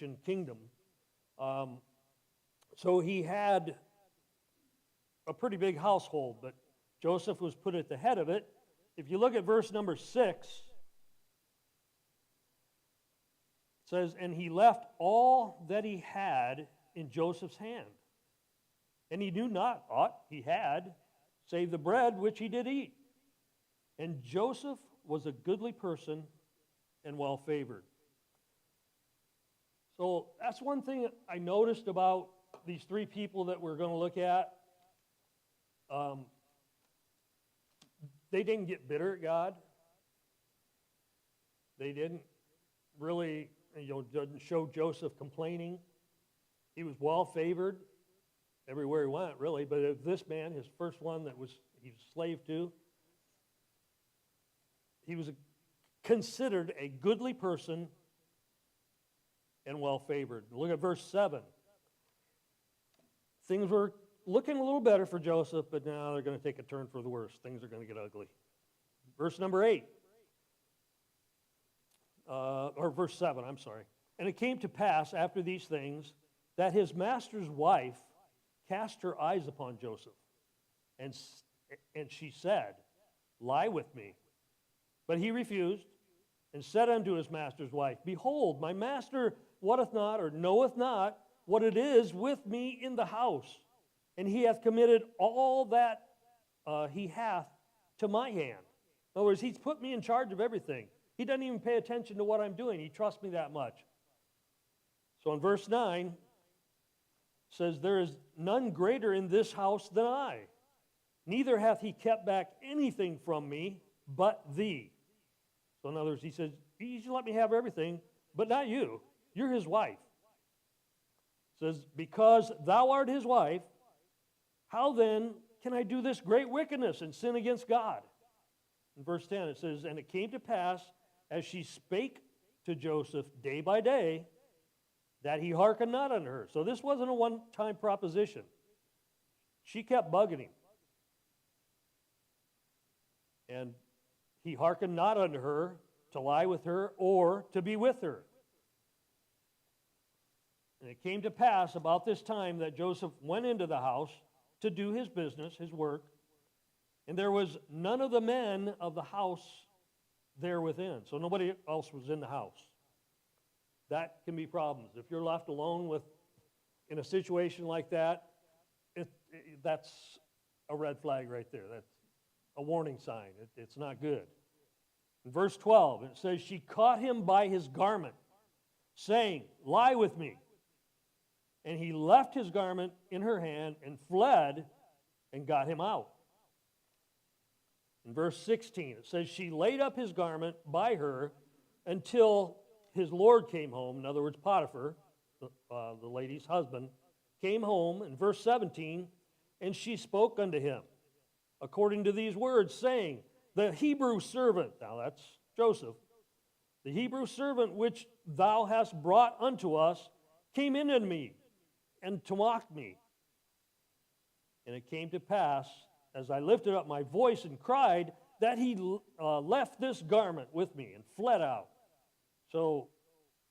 Egyptian kingdom. So he had a pretty big household, but Joseph was put at the head of it. If you look at verse number 6, it says, "And he left all that he had in Joseph's hand. And he knew not aught he had, save the bread which he did eat. And Joseph was a goodly person and well favored." So that's one thing I noticed about these three people that we're going to look at. They didn't get bitter at God. They didn't really, didn't show Joseph complaining. He was well favored everywhere he went, really. But this man, his first one he was a slave to, he was considered a goodly person and well favored. Look at verse 7. Things were looking a little better for Joseph, but now they're going to take a turn for the worse. Things are going to get ugly. Verse number 8. Or verse 7, I'm sorry. "And it came to pass after these things that his master's wife cast her eyes upon Joseph, and she said, Lie with me. But he refused, and said unto his master's wife, Behold, my master wotteth not, or knoweth not, what it is with me in the house. And he hath committed all that he hath to my hand." In other words, he's put me in charge of everything. He doesn't even pay attention to what I'm doing. He trusts me that much. So in verse 9, it says, "There is none greater in this house than I. Neither hath he kept back anything from me but thee." So in other words, he says, "You should let me have everything, but not you. You're his wife." It says, "Because thou art his wife, how then can I do this great wickedness and sin against God?" In verse 10 it says, "And it came to pass, as she spake to Joseph day by day, that he hearkened not unto her." So this wasn't a one-time proposition. She kept bugging him. And he hearkened not unto her to lie with her or to be with her. And it came to pass about this time that Joseph went into the house to do his business, his work, and there was none of the men of the house there within. So nobody else was in the house. That can be problems. If you're left alone in a situation like that, that's a red flag right there. That's a warning sign. It's not good. In verse 12, it says, "She caught him by his garment, saying, Lie with me. And he left his garment in her hand and fled and got him out." In verse 16, it says, "She laid up his garment by her until his Lord came home." In other words, Potiphar, the lady's husband, came home. In verse 17, "And she spoke unto him according to these words, saying, The Hebrew servant," now that's Joseph, "the Hebrew servant which thou hast brought unto us came in unto me and to mock me. And it came to pass, as I lifted up my voice and cried, that he left this garment with me and fled out." So,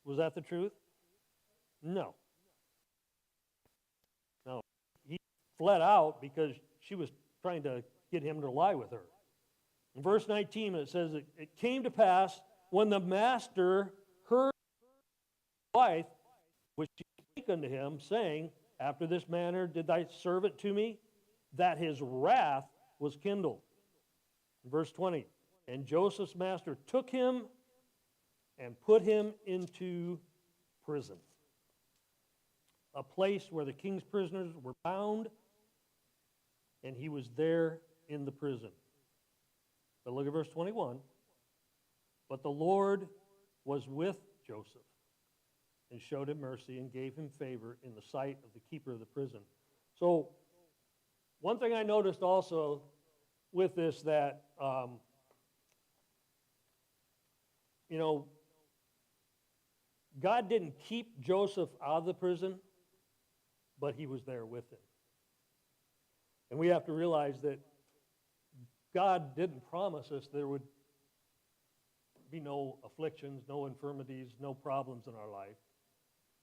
was that the truth? No. No. He fled out because she was trying to get him to lie with her. In verse 19, it says, "It came to pass when the master heard his wife, which she spake unto him, saying, After this manner did thy servant to me, that his wrath was kindled." In verse 20, "And Joseph's master took him and put him into prison," a place where the king's prisoners were bound, and he was there in the prison. But look at verse 21. "But the Lord was with Joseph, and showed him mercy, and gave him favor in the sight of the keeper of the prison." So, one thing I noticed also with this that, God didn't keep Joseph out of the prison, but he was there with him. And we have to realize that God didn't promise us there would be no afflictions, no infirmities, no problems in our life.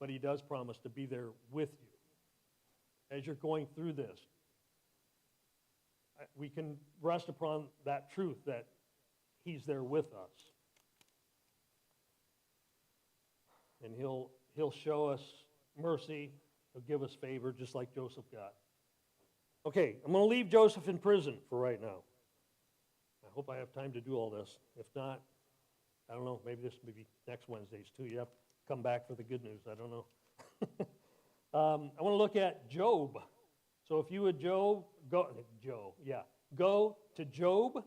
but he does promise to be there with you as you're going through this. We can rest upon that truth that he's there with us. And he'll show us mercy. He'll give us favor just like Joseph got. Okay, I'm going to leave Joseph in prison for right now. I hope I have time to do all this. If not, I don't know, maybe this will be next Wednesdays too. You have to come back for the good news. I don't know. I want to look at Job. So if you would, go to Job.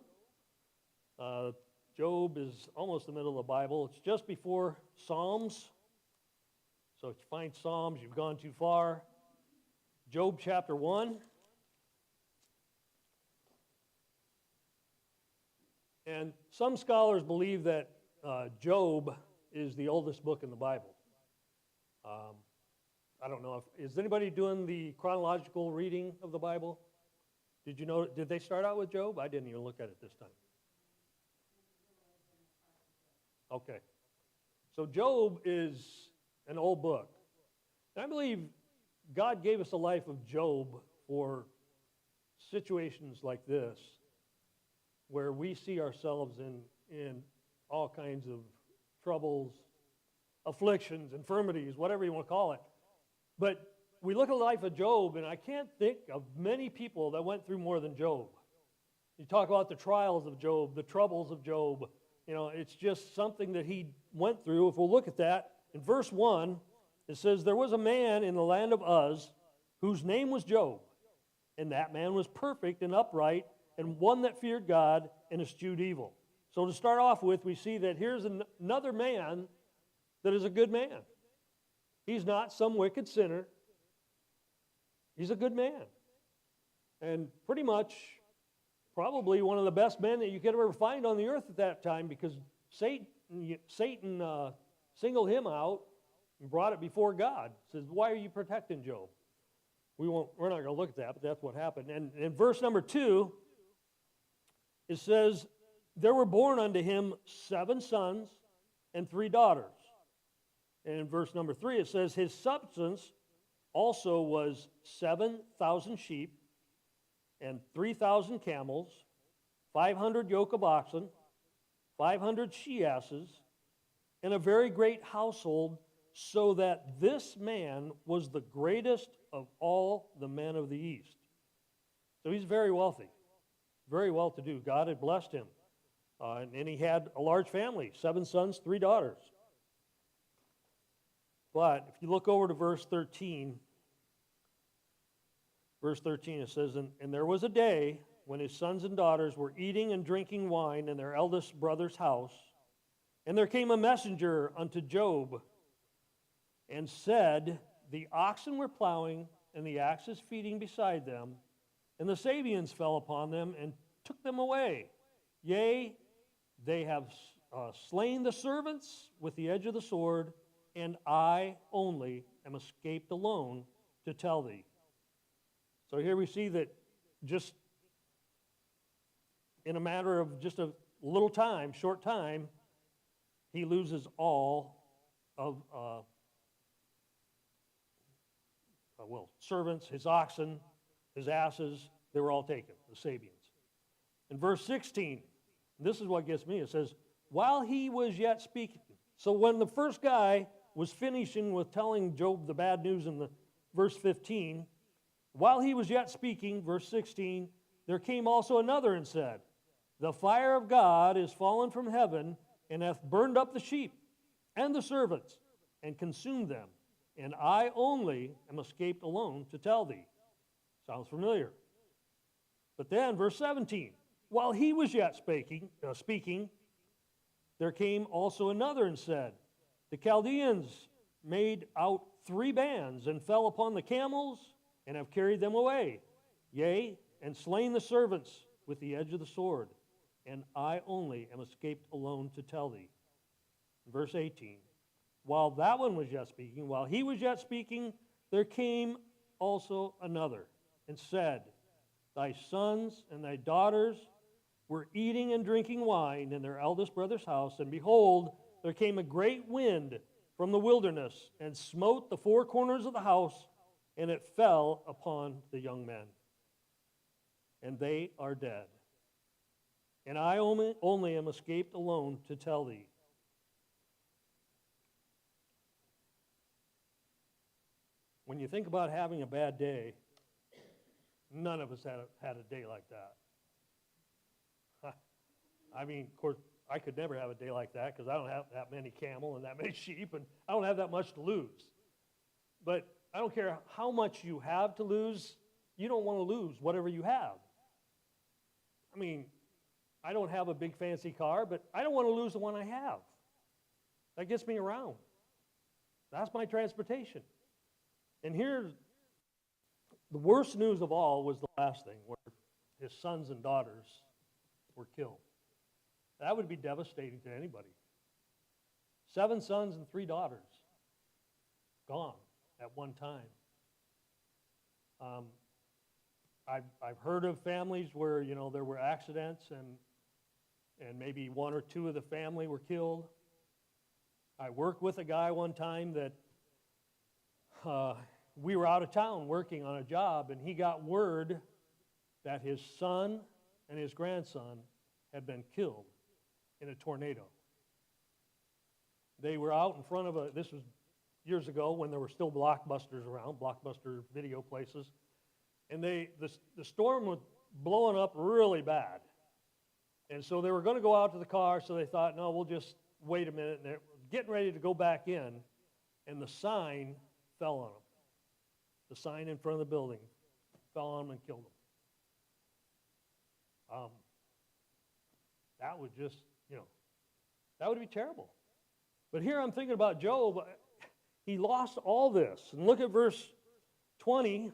Job is almost the middle of the Bible. It's just before Psalms. So if you find Psalms, you've gone too far. Job chapter 1. And some scholars believe that Job is the oldest book in the Bible. I don't know is anybody doing the chronological reading of the Bible? Did you know? Did they start out with Job? I didn't even look at it this time. Okay. So Job is an old book. And I believe God gave us a life of Job for situations like this, where we see ourselves in all kinds of troubles, afflictions, infirmities, whatever you want to call it. But we look at the life of Job, and I can't think of many people that went through more than Job. You talk about the trials of Job, the troubles of Job. You know, it's just something that he went through. If we'll look at that, in verse 1, it says, "There was a man in the land of Uz whose name was Job, and that man was perfect and upright, and one that feared God and eschewed evil." So to start off with, we see that here's another man that is a good man. He's not some wicked sinner. He's a good man. And pretty much probably one of the best men that you could ever find on the earth at that time, because Satan singled him out and brought it before God. Says, "Why are you protecting Job?" We're not going to look at that, but that's what happened. And in verse number 2, it says, "There were born unto him 7 sons and 3 daughters." And in verse number 3, it says, "His substance also was 7,000 sheep and 3,000 camels, 500 yoke of oxen, 500 she-asses, and a very great household, so that this man was the greatest of all the men of the East." So he's very wealthy, very well-to-do. God had blessed him. And he had a large family, 7 sons, 3 daughters. But if you look over to verse 13, it says, and there was a day when his sons and daughters were eating and drinking wine in their eldest brother's house, and there came a messenger unto Job, and said, the oxen were plowing, and the asses feeding beside them, and the Sabeans fell upon them, and took them away. Yea, they have slain the servants with the edge of the sword, and I only am escaped alone to tell thee. So here we see that just in a matter of just a little time, short time, he loses all of, servants, his oxen, his asses, they were all taken, the Sabeans. In verse 16, this is what gets me. It says, while he was yet speaking. So when the first guy was finishing with telling Job the bad news in the verse 15, while he was yet speaking, verse 16, there came also another and said, the fire of God is fallen from heaven, and hath burned up the sheep and the servants, and consumed them. And I only am escaped alone to tell thee. Sounds familiar. But then, verse 17, while he was yet speaking, there came also another and said, the Chaldeans made out 3 bands, and fell upon the camels, and have carried them away. Yea, and slain the servants with the edge of the sword. And I only am escaped alone to tell thee. Verse 18, while that one was yet speaking, while he was yet speaking, there came also another, and said, thy sons and thy daughters were eating and drinking wine in their eldest brother's house, and behold, there came a great wind from the wilderness, and smote the four corners of the house, and it fell upon the young men. And they are dead. And I only am escaped alone to tell thee. When you think about having a bad day, none of us had a day like that. I mean, of course, I could never have a day like that because I don't have that many camel and that many sheep, and I don't have that much to lose. But I don't care how much you have to lose, you don't want to lose whatever you have. I mean, I don't have a big fancy car, but I don't want to lose the one I have. That gets me around. That's my transportation. And here's the worst news of all was the last thing, where his sons and daughters were killed. That would be devastating to anybody. 7 sons and 3 daughters gone at one time. I've heard of families where, you know, there were accidents and maybe 1 or 2 of the family were killed. I worked with a guy one time that we were out of town working on a job, and he got word that his son and his grandson had been killed in a tornado. They were out in front of this was years ago when there were still Blockbusters around, Blockbuster video places, and the storm was blowing up really bad. And so they were going to go out to the car, so they thought, no, we'll just wait a minute. And they're getting ready to go back in, and the sign fell on them. The sign in front of the building fell on them and killed them. That would just, you know, that would be terrible. But here I'm thinking about Job. He lost all this. And look at verse 20.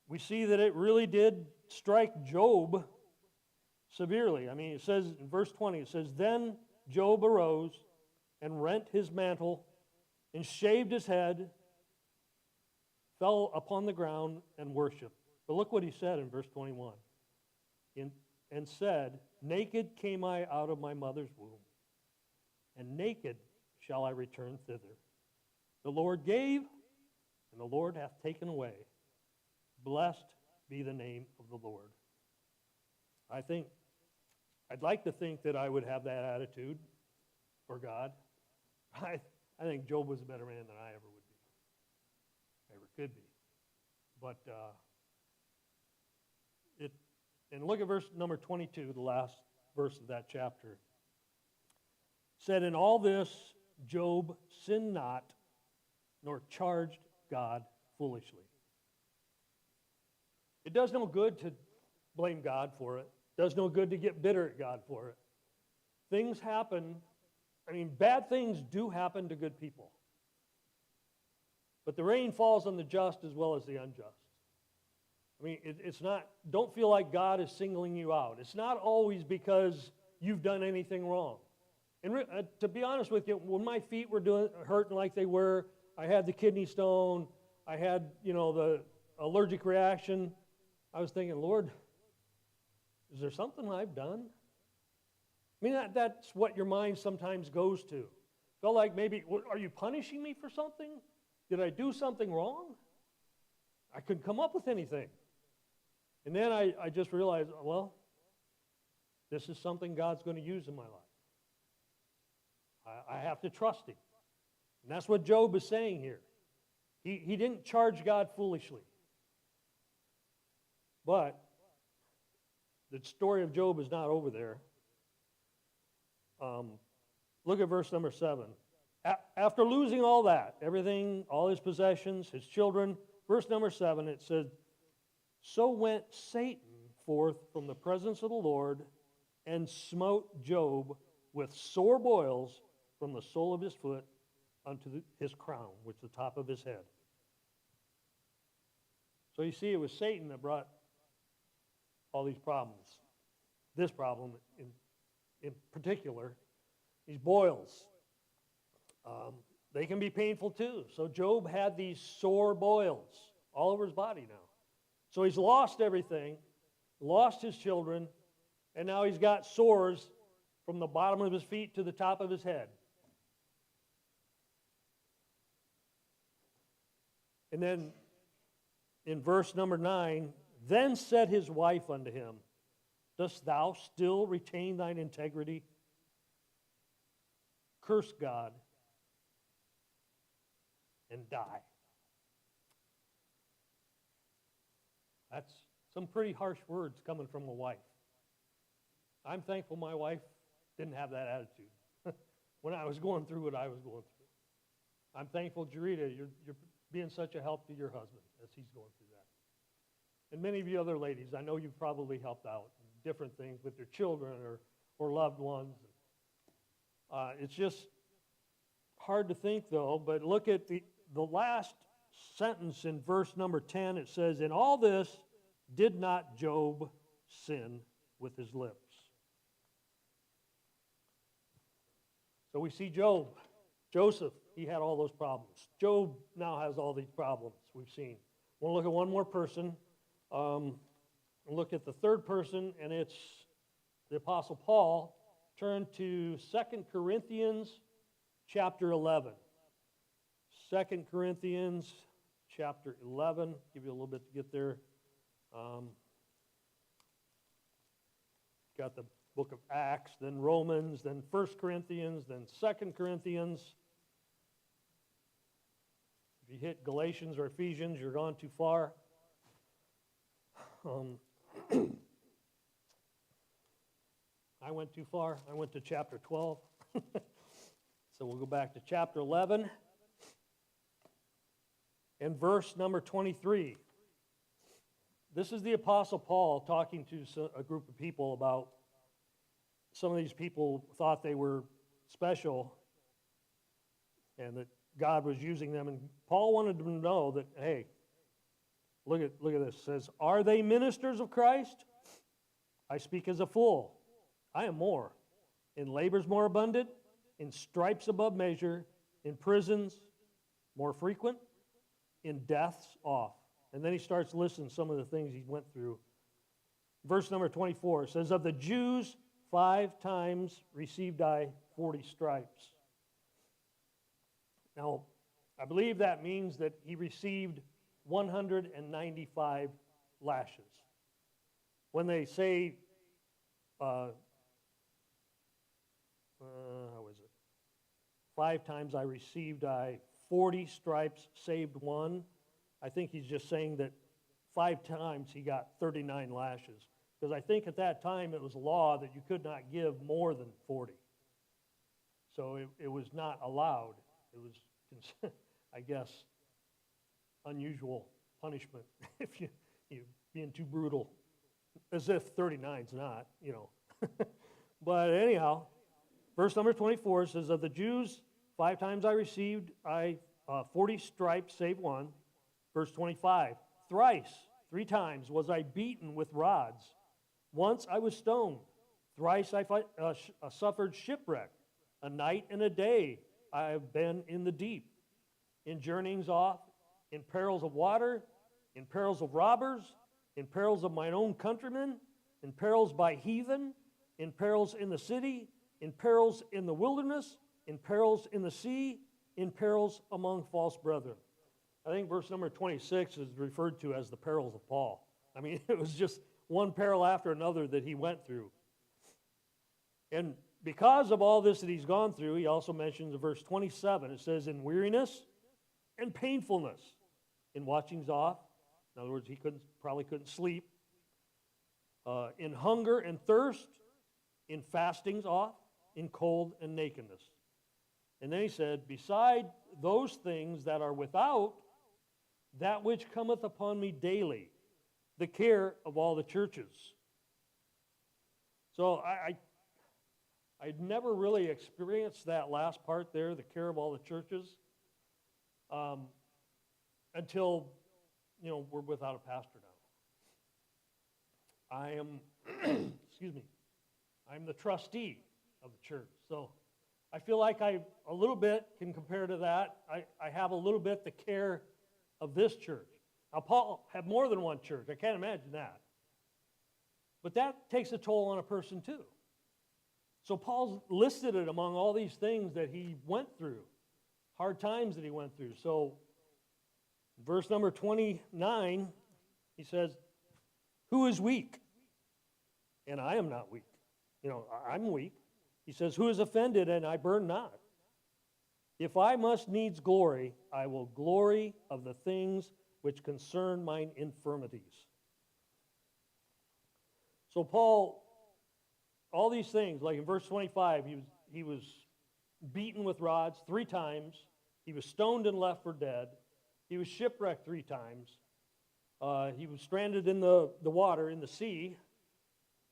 We see that it really did strike Job severely. I mean, it says in verse 20, it says, Then Job arose and rent his mantle and shaved his head, fell upon the ground and worshiped. But look what he said in verse 21. And said, Naked came I out of my mother's womb, and naked shall I return thither. The Lord gave, and the Lord hath taken away. Blessed be the name of the Lord. I'd like to think that I would have that attitude for God. I think Job was a better man than I ever would be, ever could be. But and look at verse number 22, the last verse of that chapter. It said, In all this Job sinned not, nor charged God foolishly. It does no good to blame God for it. It does no good to get bitter at God for it. Things happen. I mean, bad things do happen to good people. But the rain falls on the just as well as the unjust. I mean, it's not, don't feel like God is singling you out. It's not always because you've done anything wrong. And to be honest with you, when my feet were hurting like they were, I had the kidney stone, I had, you know, the allergic reaction, I was thinking, Lord, is there something I've done? I mean, that's what your mind sometimes goes to. Felt like maybe, are you punishing me for something? Did I do something wrong? I couldn't come up with anything. And then I just realized, well, this is something God's going to use in my life. I have to trust Him. And that's what Job is saying here. He didn't charge God foolishly. But the story of Job is not over there. Look at verse number 7. After losing all that, everything, all his possessions, his children, verse number 7, it said, So went Satan forth from the presence of the Lord and smote Job with sore boils from the sole of his foot unto his crown, which is the top of his head. So you see, it was Satan that brought all these problems. This problem in particular, these boils. They can be painful too. So Job had these sore boils all over his body now. So he's lost everything, lost his children, and now he's got sores from the bottom of his feet to the top of his head. And then in verse number 9, then said his wife unto him, dost thou still retain thine integrity? Curse God and die. That's some pretty harsh words coming from a wife. I'm thankful my wife didn't have that attitude when I was going through what I was going through. I'm thankful, Jarita, you're being such a help to your husband as he's going through that. And many of you other ladies, I know you've probably helped out in different things with your children or loved ones. It's just hard to think, though, but look at the last sentence in verse number 10. It says, in all this did not Job sin with his lips. So we see Joseph, he had all those problems. Job now has all these problems we've seen. We'll look at one more person. Look at the third person, and it's the Apostle Paul. Turn to 2 Corinthians chapter 11. 2 Corinthians chapter 11. Give you a little bit to get there. Got the book of Acts, then Romans, then 1 Corinthians, then 2 Corinthians. If you hit Galatians or Ephesians, you're gone too far. I went too far. I went to chapter 12. So we'll go back to chapter 11 and verse number 23. This is the Apostle Paul talking to a group of people about some of these people thought they were special and that God was using them. And Paul wanted them to know that, hey, look at this. It says, are they ministers of Christ? I speak as a fool. I am more. In labors more abundant, in stripes above measure, in prisons more frequent, in deaths oft. And then he starts listing some of the things he went through. Verse number 24 says, of the Jews 5 times received I 40 stripes. Now, I believe that means that he received 195 lashes. When they say, how is it? 5 times I received I 40 stripes, saved 1. I think he's just saying that 5 times he got 39 lashes. Because I think at that time it was law that you could not give more than 40. So it was not allowed. It was, I guess, unusual punishment if you being too brutal. As if 39's not, you know. But anyhow, verse number 24 says, of the Jews, 5 times I received, 40 stripes, save 1. Verse 25, thrice, 3 times was I beaten with rods. Once I was stoned. Thrice I suffered shipwreck. A night and a day I have been in the deep. In journeyings off, in perils of water, in perils of robbers, in perils of mine own countrymen, in perils by heathen, in perils in the city, in perils in the wilderness, in perils in the sea, in perils among false brethren. I think verse number 26 is referred to as the perils of Paul. I mean, it was just one peril after another that he went through. And because of all this that he's gone through, he also mentions in verse 27, it says, in weariness and painfulness, in watchings off. In other words, he probably couldn't sleep. In hunger and thirst, in fastings off, in cold and nakedness. And then he said, beside those things that are without, that which cometh upon me daily, the care of all the churches. So I'd never really experienced that last part there, the care of all the churches, until, we're without a pastor now. I am, I'm the trustee of the church. So I feel like I a little bit can compare to that. I have a little bit the care of this church. Now, Paul had more than one church. I can't imagine that. But that takes a toll on a person too. So Paul's listed it among all these things that he went through, hard times that he went through. So Verse number 29, he says, who is weak? And I am not weak. I'm weak. He says, who is offended and I burn not? If I must needs glory, I will glory of the things which concern mine infirmities. So Paul, all these things, like in verse 25, he was beaten with rods 3 times. He was stoned and left for dead. He was shipwrecked 3 times. He was stranded in the water, in the sea,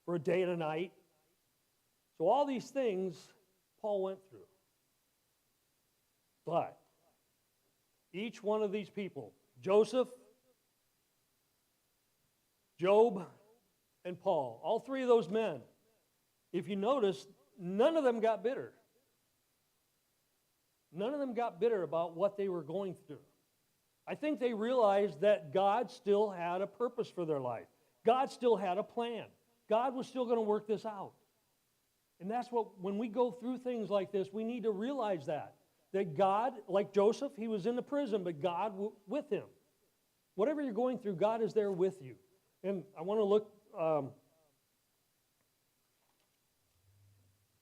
for a day and a night. So all these things Paul went through. But each one of these people, Joseph, Job, and Paul, all 3 of those men, if you notice, none of them got bitter. None of them got bitter about what they were going through. I think they realized that God still had a purpose for their life. God still had a plan. God was still going to work this out. And that's what, when we go through things like this, we need to realize that God, like Joseph, he was in the prison, but God with him. Whatever you're going through, God is there with you. And I want to look,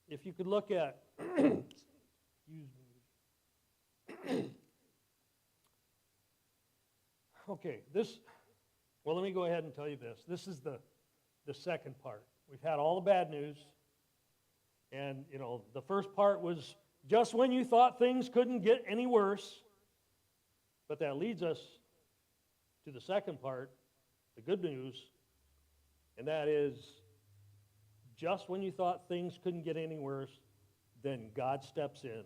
if you could look at, excuse me. Okay, let me go ahead and tell you this. This is the second part. We've had all the bad news. And, the first part was just when you thought things couldn't get any worse. But that leads us to the second part, the good news. And that is, just when you thought things couldn't get any worse, then God steps in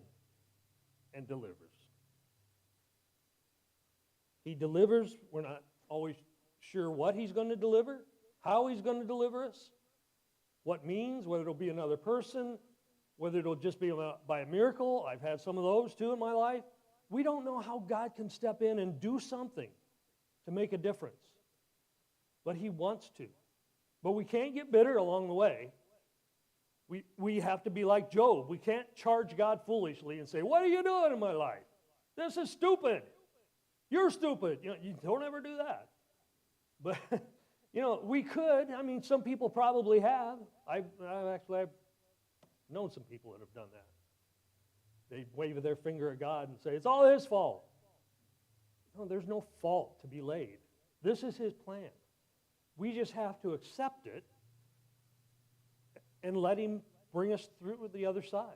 and delivers. He delivers. We're not always sure what he's going to deliver, how he's going to deliver us, what means, whether it'll be another person, whether it'll just be by a miracle. I've had some of those too in my life. We don't know how God can step in and do something to make a difference. But he wants to. But we can't get bitter along the way. We have to be like Job. We can't charge God foolishly and say, what are you doing in my life? This is stupid. You're stupid. You don't ever do that. But, we could. I mean, some people probably have. I've known some people that have done that. They wave their finger at God and say, it's all his fault. No, there's no fault to be laid. This is his plan. We just have to accept it and let him bring us through the other side.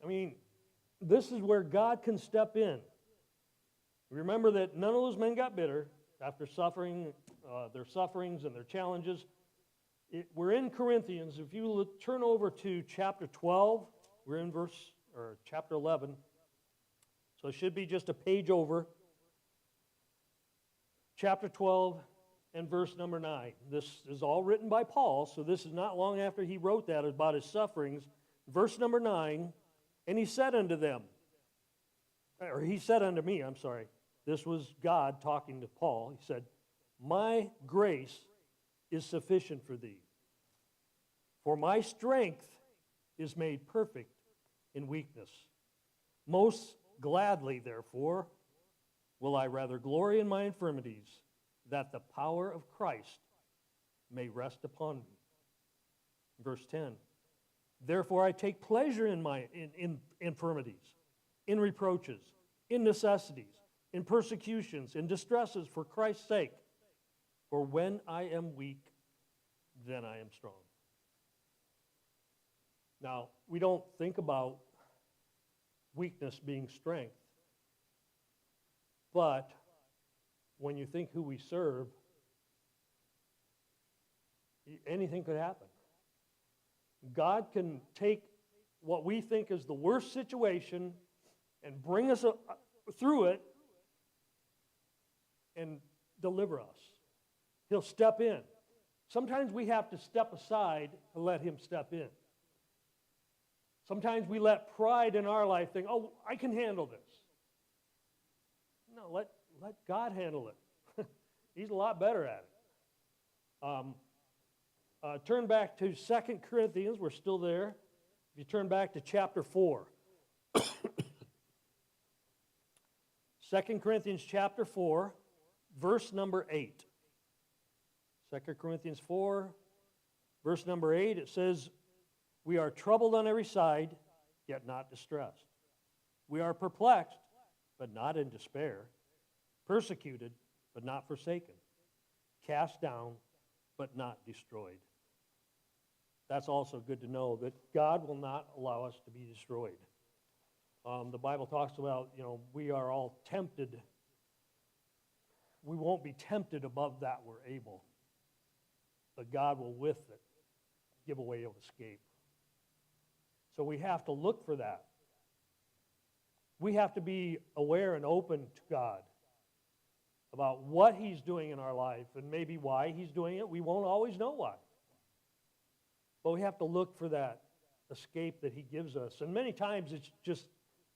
I mean, this is where God can step in. Remember that none of those men got bitter after suffering their sufferings and their challenges. We're in Corinthians. If you turn over to chapter 12, we're in chapter 11. So it should be just a page over. Chapter 12 and verse number 9. This is all written by Paul, so this is not long after he wrote that about his sufferings. Verse number 9, and he said unto them, or he said unto me, I'm sorry. This was God talking to Paul. He said, my grace is sufficient for thee, for my strength is made perfect in weakness. Most gladly, therefore, will I rather glory in my infirmities, that the power of Christ may rest upon me. Verse 10, therefore I take pleasure in my infirmities, in reproaches, in necessities, in persecutions, in distresses for Christ's sake. For when I am weak, then I am strong. Now, we don't think about weakness being strength. But when you think who we serve, anything could happen. God can take what we think is the worst situation and bring us through it and deliver us. He'll step in. Sometimes we have to step aside to let him step in. Sometimes we let pride in our life think, oh, I can handle this. No, let God handle it. He's a lot better at it. Turn back to 2 Corinthians. We're still there. If you turn back to chapter 4. 2 Corinthians chapter 4, verse number 8. 2 Corinthians 4, verse number 8, it says, "We are troubled on every side, yet not distressed. We are perplexed, but not in despair. Persecuted, but not forsaken. Cast down, but not destroyed." That's also good to know, that God will not allow us to be destroyed. The Bible talks about, we are all tempted. We won't be tempted above that we're able. But God will, with it, give a way of escape. So we have to look for that. We have to be aware and open to God about what He's doing in our life and maybe why He's doing it. We won't always know why. But we have to look for that escape that He gives us. And many times it's just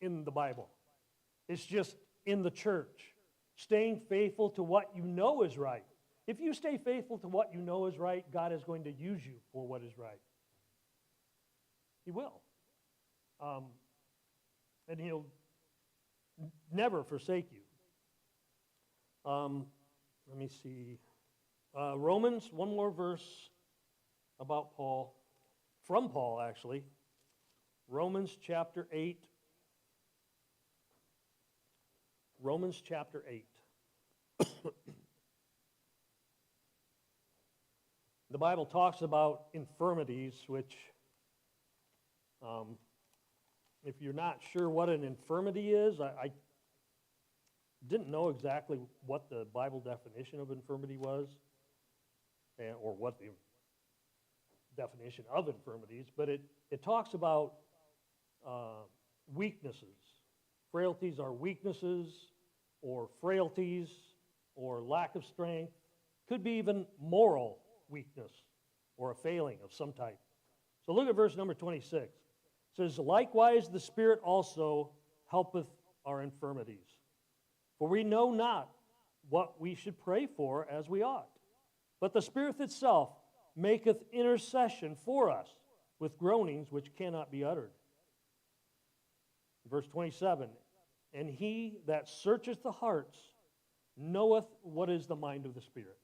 in the Bible. It's just in the church. Staying faithful to what you know is right. If you stay faithful to what you know is right, God is going to use you for what is right. He will. And He'll never forsake you. Let me see. Romans, one more verse about Paul. From Paul, actually. Romans chapter 8. Romans chapter 8. The Bible talks about infirmities, which, if you're not sure what an infirmity is, I didn't know exactly what the Bible definition of infirmity was, or what the definition of infirmities, but it talks about weaknesses. Frailties are weaknesses, or frailties, or lack of strength. Could be even moral weakness, or a failing of some type. So look at verse number 26. It says, "Likewise the Spirit also helpeth our infirmities. For we know not what we should pray for as we ought. But the Spirit itself maketh intercession for us with groanings which cannot be uttered." Verse 27, "And He that searcheth the hearts knoweth what is the mind of the Spirit,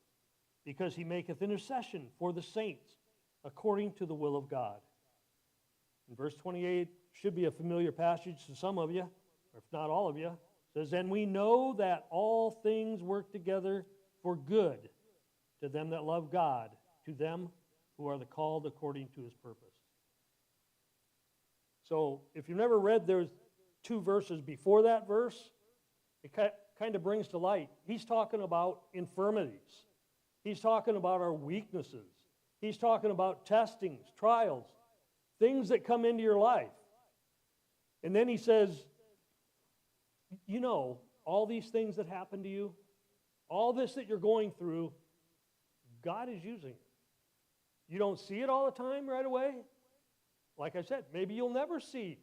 because He maketh intercession for the saints according to the will of God." And verse 28 should be a familiar passage to some of you, or if not all of you. It says, "And we know that all things work together for good to them that love God, to them who are the called according to His purpose." So if you've never read, there's two verses before that verse, it kind of brings to light. He's talking about infirmities. He's talking about our weaknesses. He's talking about testings, trials, things that come into your life. And then he says, all these things that happen to you, all this that you're going through, God is using it. You don't see it all the time right away. Like I said, maybe you'll never see.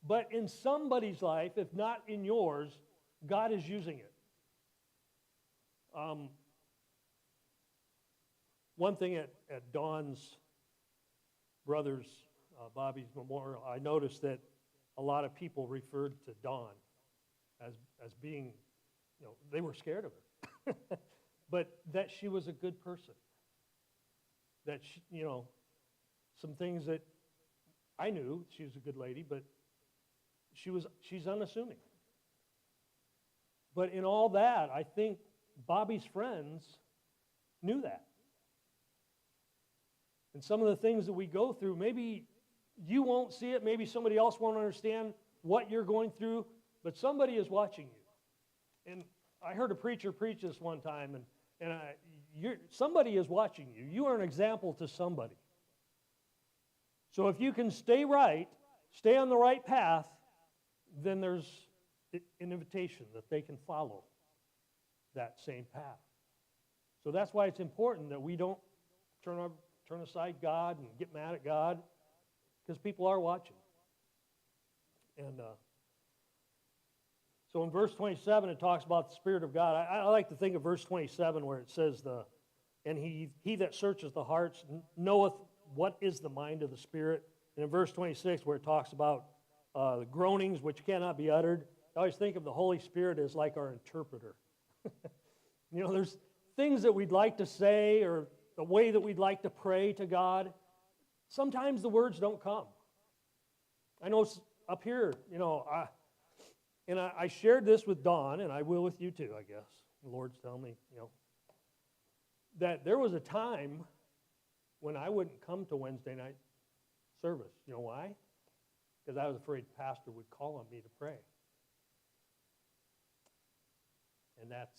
But in somebody's life, if not in yours, God is using it. One thing at Dawn's brother's, Bobby's memorial, I noticed that a lot of people referred to Dawn as being, they were scared of her. But that she was a good person. That, some things that I knew, she was a good lady, but she's unassuming. But in all that, I think Bobby's friends knew that. And some of the things that we go through, maybe you won't see it, maybe somebody else won't understand what you're going through, but somebody is watching you. And I heard a preacher preach this one time, and somebody is watching you. You are an example to somebody. So if you can stay right, stay on the right path, then there's an invitation that they can follow that same path. So that's why it's important that we don't turn aside God and get mad at God, because people are watching. And so in verse 27, it talks about the Spirit of God. I like to think of verse 27 where it says, "And he that searcheth the hearts knoweth what is the mind of the Spirit." And in verse 26 where it talks about the groanings which cannot be uttered, I always think of the Holy Spirit as like our interpreter. You know, there's things that we'd like to say or the way that we'd like to pray to God. Sometimes the words don't come. I know up here, you know, I shared this with Dawn, and I will with you too, I guess. The Lord's telling me, you know, that there was a time when I wouldn't come to Wednesday night service. You know why? Because I was afraid the pastor would call on me to pray. And that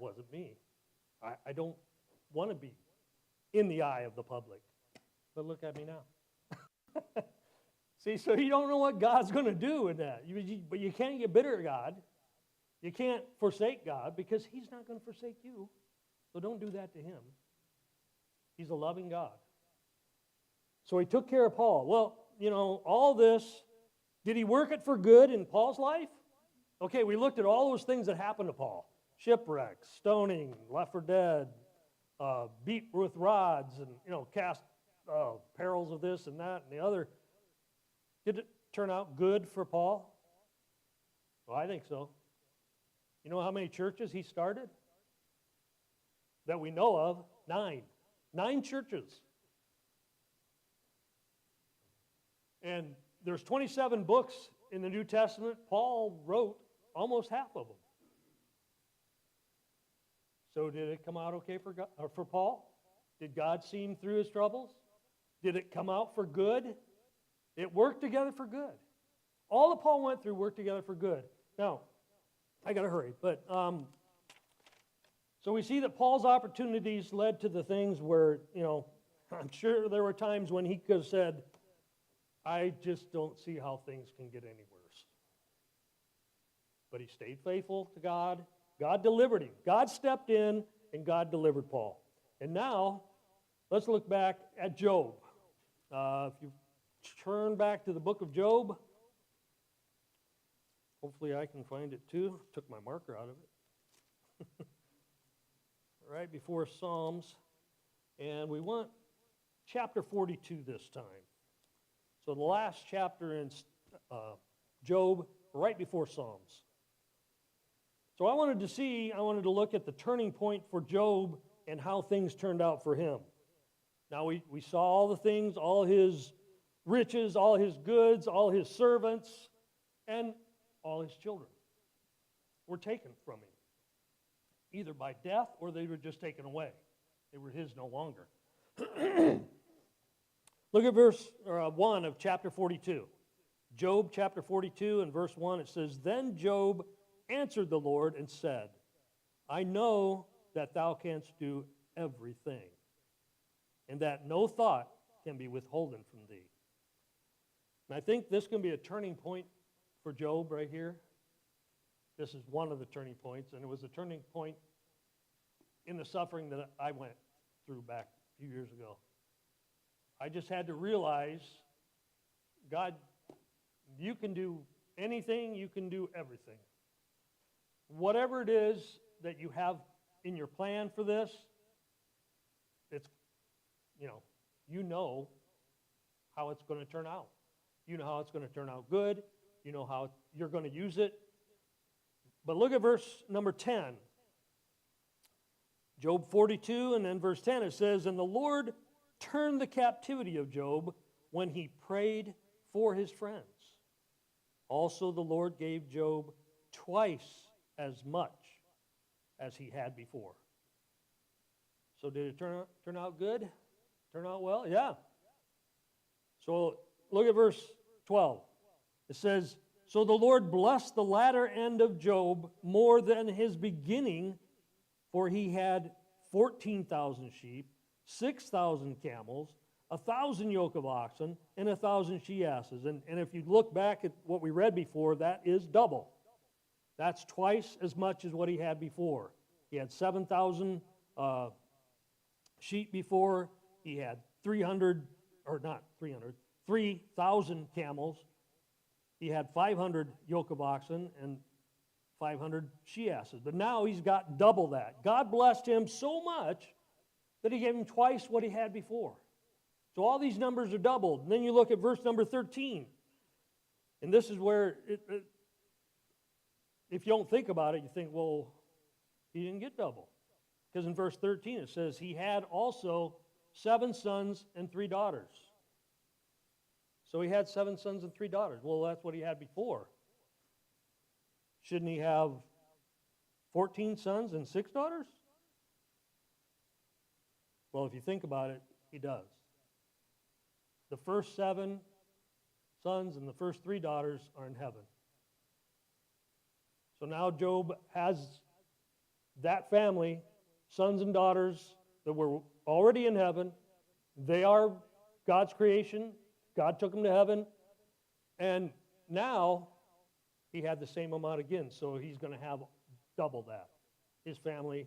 wasn't me. I don't want to be in the eye of the public. But look at me now. See, so you don't know what God's going to do in that. But you can't get bitter at God. You can't forsake God because He's not going to forsake you. So don't do that to Him. He's a loving God. So He took care of Paul. Well, you know, all this, did He work it for good in Paul's life? Okay, we looked at all those things that happened to Paul. Shipwrecks, stoning, left for dead, beat with rods, and, you know, cast perils of this and that and the other. Did it turn out good for Paul? Well, I think so. You know how many churches he started? That we know of? 9. 9 churches. And there's 27 books in the New Testament. Paul wrote almost half of them. So did it come out okay for Paul? Did God see him through his troubles? Did it come out for good? It worked together for good. All that Paul went through worked together for good. Now, I got to hurry, but so we see that Paul's opportunities led to the things where, you know, I'm sure there were times when he could have said, I just don't see how things can get any worse. But he stayed faithful to God. God delivered him. God stepped in, and God delivered Paul. And now, let's look back at Job. If you turn back to the book of Job, hopefully I can find it too. Took my marker out of it. Right before Psalms. And we want chapter 42 this time. So the last chapter in Job, right before Psalms. So I wanted to look at the turning point for Job and how things turned out for him. Now we saw all the things, all his riches, all his goods, all his servants, and all his children were taken from him, either by death or they were just taken away. They were his no longer. Look at verse 1 of chapter 42. Job chapter 42 and verse 1, it says, Then Job answered the Lord and said, I know that thou canst do everything, and that no thought can be withholden from thee. And I think this can be a turning point for Job right here. This is one of the turning points, and it was a turning point in the suffering that I went through back a few years ago. I just had to realize, God, you can do anything, you can do everything. Whatever it is that you have in your plan for this, it's, you know how it's going to turn out. You know how it's going to turn out good. You know how you're going to use it. But look at verse number 10. Job 42 and then verse 10, it says, And the Lord turned the captivity of Job when he prayed for his friends. Also the Lord gave Job twice as much as he had before. So did it turn out good? Turn out well? Yeah. So look at verse 12. It says, So the Lord blessed the latter end of Job more than his beginning, for he had 14,000 sheep, 6,000 camels, 1,000 yoke of oxen, and 1,000 she-asses. And if you look back at what we read before, that is double. That's twice as much as what he had before. He had 7,000 sheep before. He had 3,000 camels. He had 500 yoke of oxen and 500 she-asses. But now he's got double that. God blessed him so much that he gave him twice what he had before. So all these numbers are doubled. And then you look at verse number 13. And this is where if you don't think about it, you think, well, he didn't get double. Because in verse 13 it says, he had also 7 sons and 3 daughters. So he had 7 sons and 3 daughters. Well, that's what he had before. Shouldn't he have 14 sons and 6 daughters? Well, if you think about it, he does. The first 7 sons and the first 3 daughters are in heaven. So now Job has that family, sons and daughters that were already in heaven. They are God's creation. God took them to heaven. And now he had the same amount again. So he's going to have double that. His family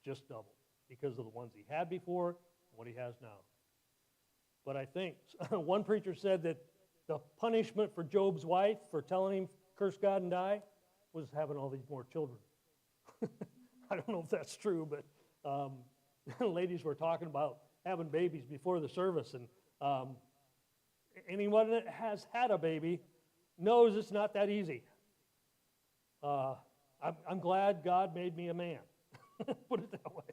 just double because of the ones he had before and what he has now. But I think one preacher said that the punishment for Job's wife for telling him curse God and die was having all these more children. I don't know if that's true, but ladies were talking about having babies before the service, and anyone that has had a baby knows it's not that easy. I'm glad God made me a man. Put it that way.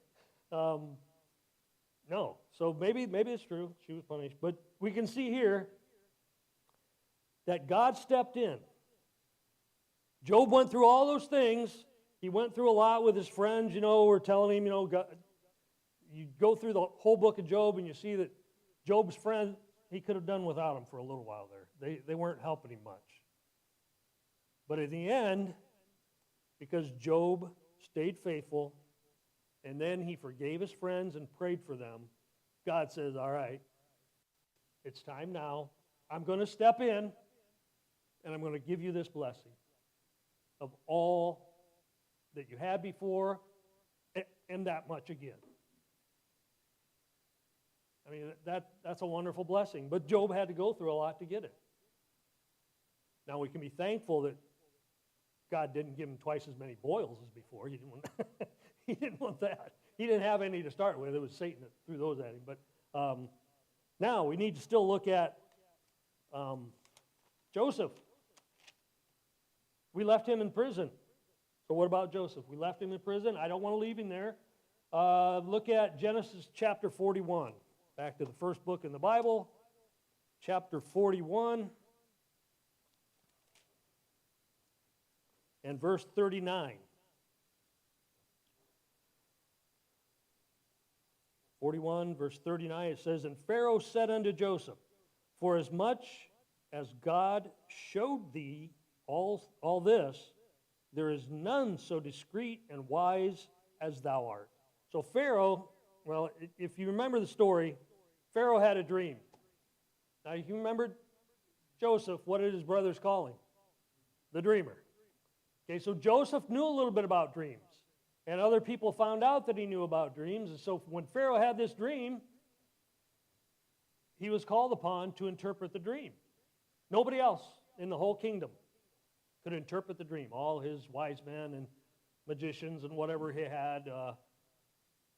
No, so maybe it's true. She was punished, but we can see here that God stepped in. Job went through all those things. He went through a lot with his friends, were telling him, God, you go through the whole book of Job and you see that Job's friend, he could have done without him for a little while there. They weren't helping him much. But in the end, because Job stayed faithful, and then he forgave his friends and prayed for them, God says, all right, it's time now. I'm going to step in, and I'm going to give you this blessing of all that you had before and that much again. I mean, that's a wonderful blessing. But Job had to go through a lot to get it. Now, we can be thankful that God didn't give him twice as many boils as before. He didn't want that. He didn't have any to start with. It was Satan that threw those at him. But now we need to still look at Joseph. We left him in prison. So what about Joseph? We left him in prison. I don't want to leave him there. Look at Genesis chapter 41. Back to the first book in the Bible, chapter 41 and verse 39. 41, verse 39, it says, And Pharaoh said unto Joseph, For as much as God showed thee all this, there is none so discreet and wise as thou art. So Pharaoh, well, if you remember the story, Pharaoh had a dream. Now, you remember Joseph, what did his brothers call him? The dreamer. Okay, so Joseph knew a little bit about dreams. And other people found out that he knew about dreams. And so when Pharaoh had this dream, he was called upon to interpret the dream. Nobody else in the whole kingdom could interpret the dream. All his wise men and magicians and whatever he had,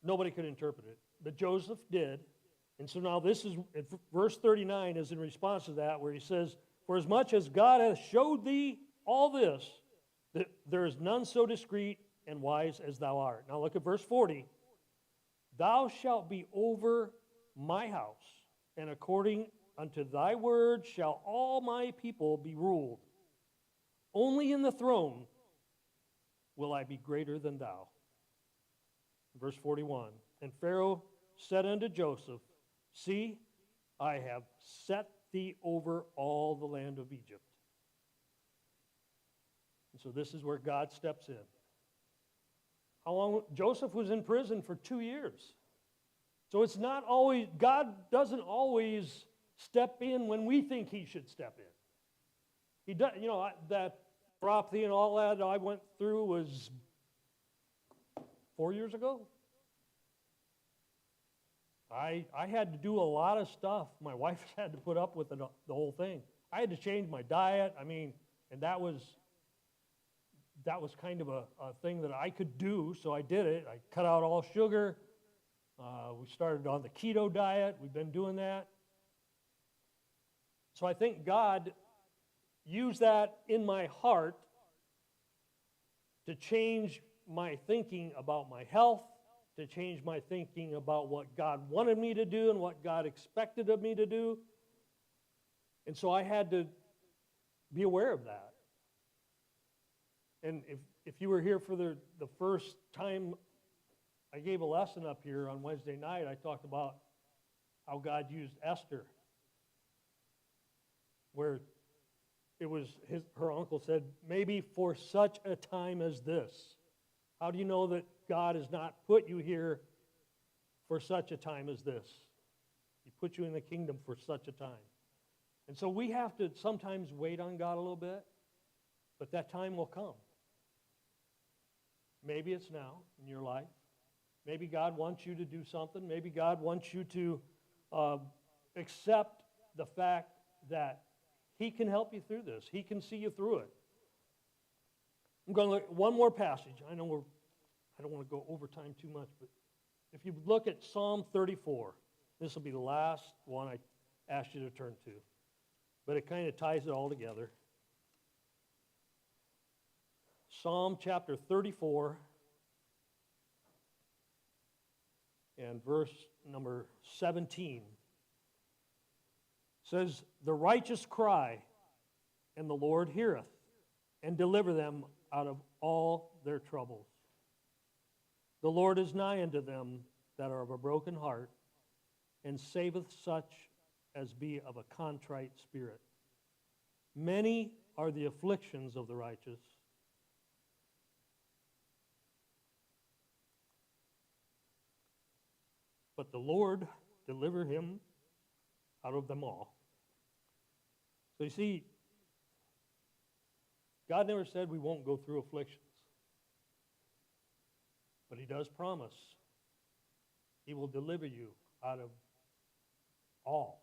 nobody could interpret it. But Joseph did. And so now this is, verse 39 is in response to that, where he says, For as much as God hath showed thee all this, that there is none so discreet and wise as thou art. Now look at verse 40. Thou shalt be over my house, and according unto thy word shall all my people be ruled. Only in the throne will I be greater than thou. Verse 41. And Pharaoh said unto Joseph, See, I have set thee over all the land of Egypt. And so this is where God steps in. How long? Joseph was in prison for 2 years. So it's not always, God doesn't always step in when we think he should step in. He does, that prophecy and all that I went through was 4 years ago. I had to do a lot of stuff. My wife had to put up with the whole thing. I had to change my diet. And that was kind of a thing that I could do, so I did it. I cut out all sugar. We started on the keto diet. We've been doing that. So I think God used that in my heart to change my thinking about my health, to change my thinking about what God wanted me to do and what God expected of me to do. And so I had to be aware of that. And if you were here for the first time I gave a lesson up here on Wednesday night, I talked about how God used Esther, where it was her uncle said, maybe for such a time as this. How do you know that God has not put you here for such a time as this? He put you in the kingdom for such a time. And so we have to sometimes wait on God a little bit, but that time will come. Maybe it's now in your life. Maybe God wants you to do something. Maybe God wants you to accept the fact that He can help you through this. He can see you through it. I'm going to look at one more passage. I know I don't want to go over time too much, but if you look at Psalm 34, this will be the last one I asked you to turn to. But it kind of ties it all together. Psalm chapter 34 and verse number 17 says, "The righteous cry, and the Lord heareth, and deliver them out of all their troubles. The Lord is nigh unto them that are of a broken heart, and saveth such as be of a contrite spirit. Many are the afflictions of the righteous, but the Lord deliver him out of them all." So you see, God never said we won't go through afflictions. But He does promise He will deliver you out of all.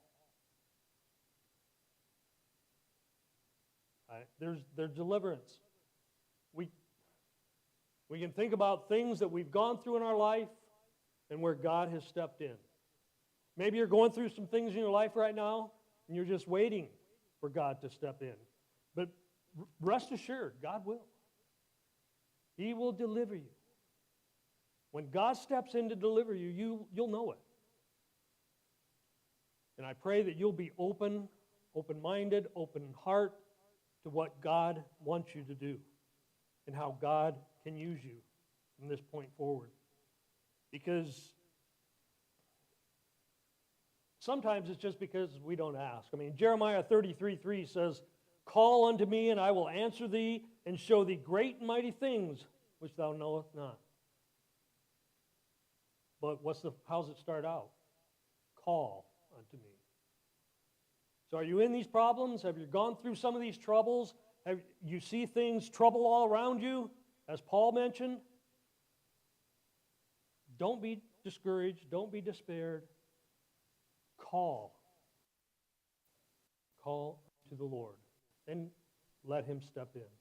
There's deliverance. We can think about things that we've gone through in our life and where God has stepped in. Maybe you're going through some things in your life right now and you're just waiting for God to step in. But rest assured, God will. He will deliver you. When God steps in to deliver you, you'll know it. And I pray that you'll be open-minded, open heart to what God wants you to do and how God can use you from this point forward. Because sometimes it's just because we don't ask. I mean, Jeremiah 33:3 says, "Call unto me, and I will answer thee, and show thee great and mighty things which thou knowest not." But how's it start out? Call unto me. So are you in these problems? Have you gone through some of these troubles? Have you see things, trouble all around you, as Paul mentioned? Don't be discouraged. Don't be despaired. Call. Call to the Lord and let Him step in.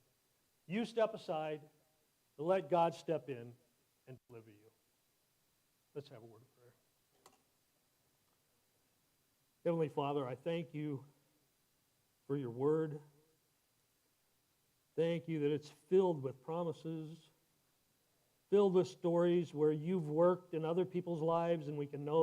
You step aside, let God step in and deliver you. Let's have a word of prayer. Heavenly Father, I thank you for your word. Thank you that it's filled with promises, filled with stories where you've worked in other people's lives, and we can know